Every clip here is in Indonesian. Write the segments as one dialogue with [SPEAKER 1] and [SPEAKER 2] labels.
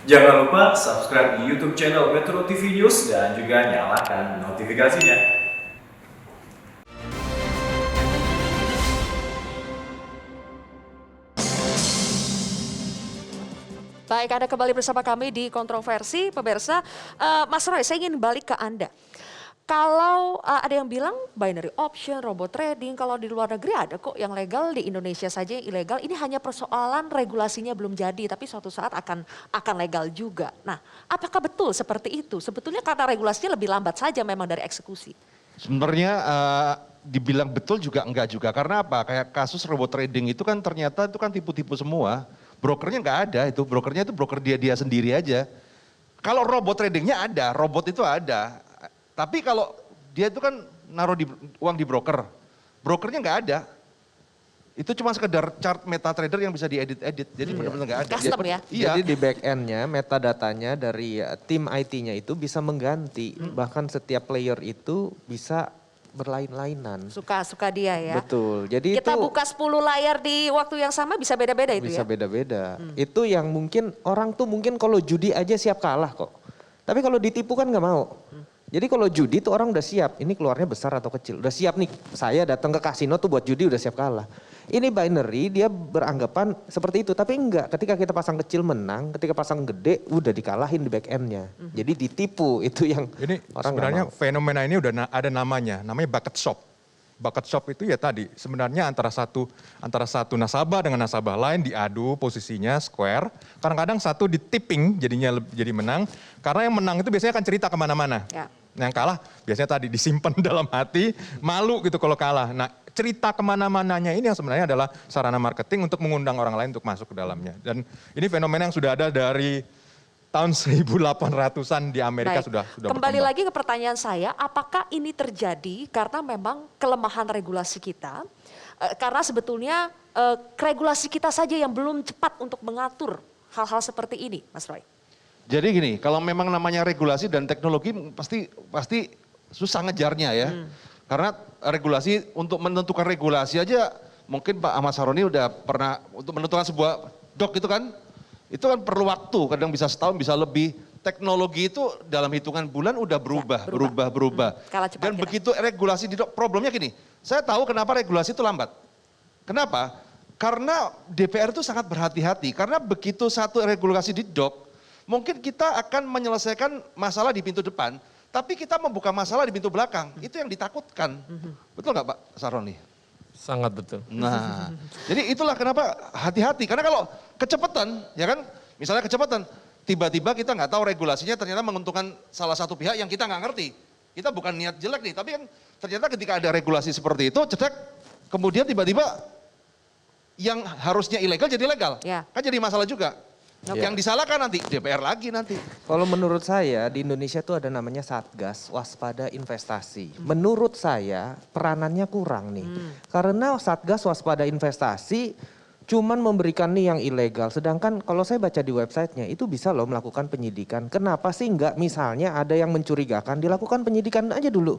[SPEAKER 1] Jangan lupa subscribe di YouTube channel Metro TV News dan juga nyalakan notifikasinya.
[SPEAKER 2] Baik, Anda kembali bersama kami di Kontroversi, pemirsa. Mas Roy, saya ingin balik ke Anda. Kalau ada yang bilang binary option, robot trading, kalau di luar negeri ada kok yang legal, di Indonesia saja yang ilegal. Ini hanya persoalan regulasinya belum jadi, tapi suatu saat akan legal juga. Nah, apakah betul seperti itu? Sebetulnya karena regulasinya lebih lambat saja memang dari eksekusi.
[SPEAKER 3] Sebenarnya dibilang betul juga enggak juga, karena apa? Kayak kasus robot trading itu kan ternyata itu kan tipu-tipu semua. Brokernya nggak ada itu, brokernya itu broker dia sendiri aja. Kalau robot tradingnya ada, robot itu ada. Tapi kalau dia itu kan naruh uang di broker, brokernya nggak ada. Itu cuma sekedar chart MetaTrader yang bisa diedit-edit, jadi benar-benar nggak ada.
[SPEAKER 2] Custom ya?
[SPEAKER 3] Iya.
[SPEAKER 4] Jadi di back end-nya, metadatanya dari tim IT-nya itu bisa mengganti. Bahkan setiap player itu bisa berlain-lainan.
[SPEAKER 2] Suka-suka dia ya.
[SPEAKER 4] Betul. Jadi
[SPEAKER 2] Kita
[SPEAKER 4] itu
[SPEAKER 2] buka 10 layar di waktu yang sama bisa beda-beda itu
[SPEAKER 4] bisa
[SPEAKER 2] ya?
[SPEAKER 4] beda-beda. Itu yang mungkin orang tuh mungkin kalau judi aja siap kalah kok. Tapi kalau ditipu kan nggak mau. Jadi kalau judi tuh orang udah siap, ini keluarnya besar atau kecil. Udah siap nih, saya datang ke kasino tuh buat judi udah siap kalah. Ini binary dia beranggapan seperti itu, tapi enggak. Ketika kita pasang kecil menang, ketika pasang gede udah dikalahin di back end-nya. Jadi ditipu, itu yang
[SPEAKER 5] Ini
[SPEAKER 4] orang
[SPEAKER 5] sebenarnya
[SPEAKER 4] nggak mau.
[SPEAKER 5] fenomena ini udah ada namanya bucket shop. Bucket shop itu ya tadi sebenarnya antara satu nasabah dengan nasabah lain diadu posisinya square. Kadang-kadang satu di tipping jadinya jadi menang. Karena yang menang itu biasanya akan cerita kemana-mana.
[SPEAKER 2] Ya.
[SPEAKER 5] Yang kalah biasanya tadi disimpan dalam hati, malu gitu kalau kalah. Nah cerita kemana-mananya ini yang sebenarnya adalah sarana marketing untuk mengundang orang lain untuk masuk ke dalamnya. Dan ini fenomena yang sudah ada dari tahun 1800-an di Amerika
[SPEAKER 2] Baik.
[SPEAKER 5] sudah
[SPEAKER 2] Kembali
[SPEAKER 5] berkembang.
[SPEAKER 2] lagi ke pertanyaan saya, apakah ini terjadi karena memang kelemahan regulasi kita? Karena sebetulnya regulasi kita saja yang belum cepat untuk mengatur hal-hal seperti ini, Mas Roy.
[SPEAKER 3] Jadi gini, kalau memang namanya regulasi dan teknologi pasti susah ngejarnya ya. Karena regulasi, untuk menentukan regulasi aja mungkin Pak Ahmad Saroni udah pernah untuk menentukan sebuah doc itu kan perlu waktu, kadang bisa setahun, bisa lebih. Teknologi itu dalam hitungan bulan udah berubah.
[SPEAKER 2] Kalah cepat
[SPEAKER 3] Dan
[SPEAKER 2] kita.
[SPEAKER 3] begitu regulasi di doc, problemnya gini, saya tahu kenapa regulasi itu lambat. Kenapa? Karena DPR itu sangat berhati-hati, karena begitu satu regulasi di doc, mungkin kita akan menyelesaikan masalah di pintu depan, tapi kita membuka masalah di pintu belakang. Itu yang ditakutkan. Betul nggak Pak Saroni?
[SPEAKER 6] Sangat betul.
[SPEAKER 3] Nah, jadi itulah kenapa hati-hati. Karena kalau kecepatan, ya kan, misalnya kecepatan, tiba-tiba kita nggak tahu regulasinya ternyata menguntungkan salah satu pihak yang kita nggak ngerti. Kita bukan niat jelek nih, tapi kan ternyata ketika ada regulasi seperti itu, cetek, kemudian tiba-tiba yang harusnya ilegal jadi legal.
[SPEAKER 2] Ya.
[SPEAKER 3] Kan jadi masalah juga.
[SPEAKER 2] Oke.
[SPEAKER 3] Yang disalahkan nanti DPR lagi nanti.
[SPEAKER 4] Kalau menurut saya di Indonesia tuh ada namanya Satgas Waspada Investasi. Menurut saya peranannya kurang nih. Karena Satgas Waspada Investasi cuman memberikan nih yang ilegal. Sedangkan kalau saya baca di websitenya itu bisa loh melakukan penyidikan. Kenapa sih enggak misalnya ada yang mencurigakan dilakukan penyidikan aja dulu.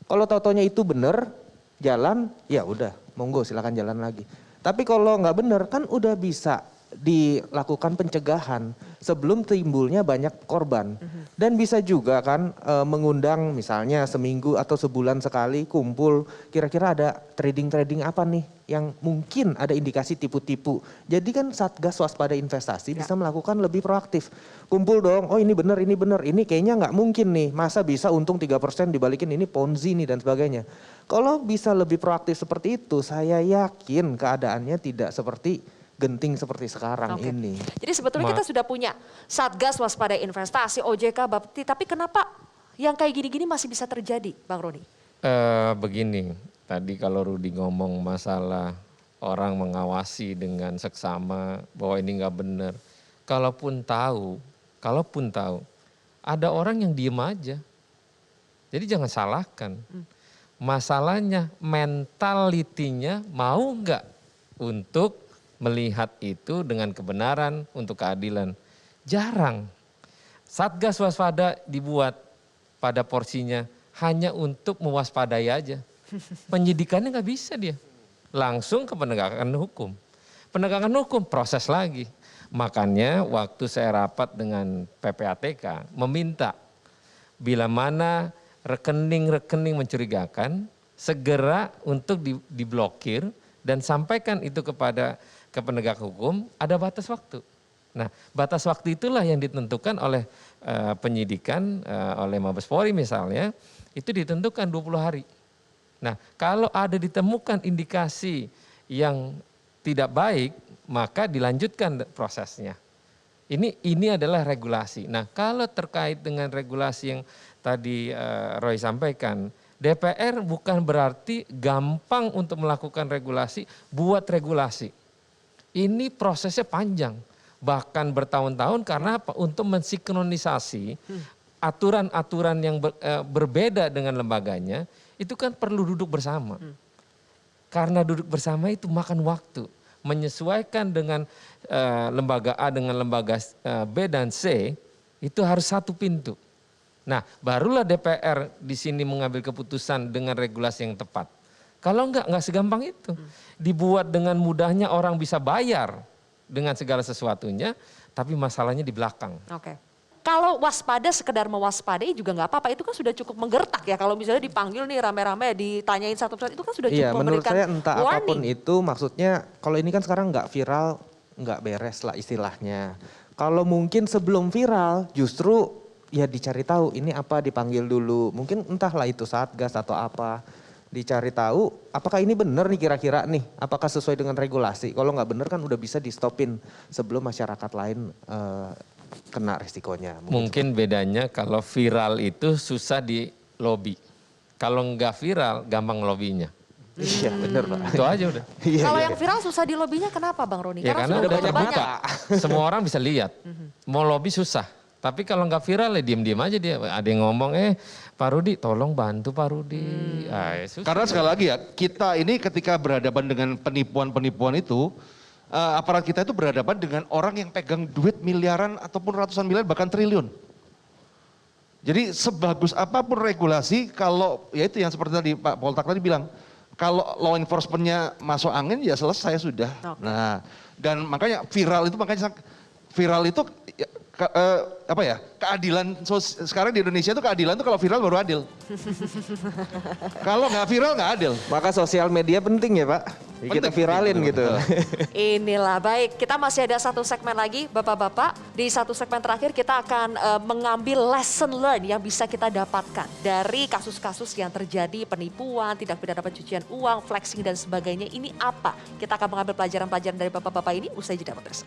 [SPEAKER 4] Kalau tahu-taunya itu benar jalan ya udah monggo silakan jalan lagi. Tapi kalau nggak benar kan udah bisa dilakukan pencegahan sebelum timbulnya banyak korban. Dan bisa juga kan mengundang misalnya seminggu atau sebulan sekali kumpul kira-kira ada trading-trading apa nih yang mungkin ada indikasi tipu-tipu. Jadi kan Satgas Waspada Investasi bisa melakukan lebih proaktif. Kumpul dong, oh ini benar, ini kayaknya nggak mungkin nih. Masa bisa untung 3% dibalikin ini ponzi nih dan sebagainya. Kalau bisa lebih proaktif seperti itu, saya yakin keadaannya tidak seperti genting seperti sekarang
[SPEAKER 2] Oke.
[SPEAKER 4] ini.
[SPEAKER 2] Jadi sebetulnya kita sudah punya Satgas Waspada Investasi, OJK, Bapti, tapi kenapa yang kayak gini-gini masih bisa terjadi, Bang Roni?
[SPEAKER 6] Begini, tadi kalau Rudi ngomong masalah orang mengawasi dengan seksama bahwa ini nggak benar. Kalaupun tahu, ada orang yang diem aja. Jadi jangan salahkan. Masalahnya mentalitinya mau nggak untuk melihat itu dengan kebenaran untuk keadilan. Jarang. Satgas waspada dibuat pada porsinya hanya untuk mewaspadai aja. Penyidikannya nggak bisa dia. Langsung ke penegakan hukum. Penegakan hukum proses lagi. Makanya waktu saya rapat dengan PPATK meminta bila mana rekening-rekening mencurigakan segera untuk diblokir dan sampaikan itu ke penegak hukum, ada batas waktu. Nah, batas waktu itulah yang ditentukan oleh penyidikan, oleh Mabes Polri misalnya, itu ditentukan 20 hari. Nah, kalau ada ditemukan indikasi yang tidak baik, maka dilanjutkan prosesnya. Ini adalah regulasi. Nah, kalau terkait dengan regulasi yang tadi Roy sampaikan, DPR bukan berarti gampang untuk melakukan regulasi, buat regulasi. Ini prosesnya panjang, bahkan bertahun-tahun karena apa? Untuk mensinkronisasi aturan-aturan yang berbeda dengan lembaganya, itu kan perlu duduk bersama. Karena duduk bersama itu makan waktu. Menyesuaikan dengan lembaga A dengan lembaga B dan C, itu harus satu pintu. Nah, barulah DPR di sini mengambil keputusan dengan regulasi yang tepat. Kalau enggak segampang itu. Dibuat dengan mudahnya orang bisa bayar dengan segala sesuatunya, tapi masalahnya di belakang.
[SPEAKER 2] Oke. Kalau waspada sekedar mewaspadai juga nggak apa-apa, itu kan sudah cukup menggertak ya. Kalau misalnya dipanggil nih rame-rame, ditanyain satu persatu, itu kan sudah cukup
[SPEAKER 4] Iya, menurut
[SPEAKER 2] memberikan
[SPEAKER 4] saya entah
[SPEAKER 2] warning.
[SPEAKER 4] apapun itu, maksudnya kalau ini kan sekarang nggak viral, nggak beres lah istilahnya. Kalau mungkin sebelum viral, justru ya dicari tahu ini apa, dipanggil dulu. Mungkin entahlah itu Satgas atau apa. Dicari tahu apakah ini benar nih kira-kira nih, apakah sesuai dengan regulasi. Kalau nggak benar kan udah bisa di stopin sebelum masyarakat lain kena resikonya.
[SPEAKER 6] Mungkin bedanya kalau viral itu susah di lobby. Kalau nggak viral gampang lobbynya.
[SPEAKER 4] Iya benar Pak.
[SPEAKER 6] Itu aja udah.
[SPEAKER 4] Iya,
[SPEAKER 2] Kalau
[SPEAKER 4] iya.
[SPEAKER 2] yang viral susah di lobbynya kenapa Bang Roni?
[SPEAKER 6] Ya karena
[SPEAKER 2] sudah
[SPEAKER 6] udah
[SPEAKER 2] banyak.
[SPEAKER 6] terbuka. Semua orang bisa lihat. Mau lobby susah. Tapi kalau nggak viral ya diem-diem aja dia. Ada yang ngomong, Pak Rudi tolong bantu Pak Rudi. Ya susah.
[SPEAKER 3] Karena sekali lagi ya, kita ini ketika berhadapan dengan penipuan-penipuan itu, aparat kita itu berhadapan dengan orang yang pegang duit miliaran ataupun ratusan miliar bahkan triliun. Jadi sebagus apapun regulasi, kalau ya itu yang seperti tadi Pak Poltak tadi bilang, kalau law enforcement-nya masuk angin ya selesai sudah.
[SPEAKER 2] Oke.
[SPEAKER 3] Nah, dan makanya viral itu ya, apa ya, keadilan sekarang di Indonesia itu keadilan itu kalau viral baru adil. Kalau nggak viral nggak adil.
[SPEAKER 4] Maka sosial media penting ya Pak. Kita
[SPEAKER 3] Penting,
[SPEAKER 4] viralin
[SPEAKER 3] betul,
[SPEAKER 4] gitu.
[SPEAKER 2] Inilah baik, kita masih ada satu segmen lagi Bapak-Bapak. Di satu segmen terakhir kita akan mengambil lesson learn yang bisa kita dapatkan dari kasus-kasus yang terjadi, penipuan, tindak pidana pencucian uang, flexing dan sebagainya. Ini apa? Kita akan mengambil pelajaran-pelajaran dari Bapak-Bapak ini usai jeda pemirsa.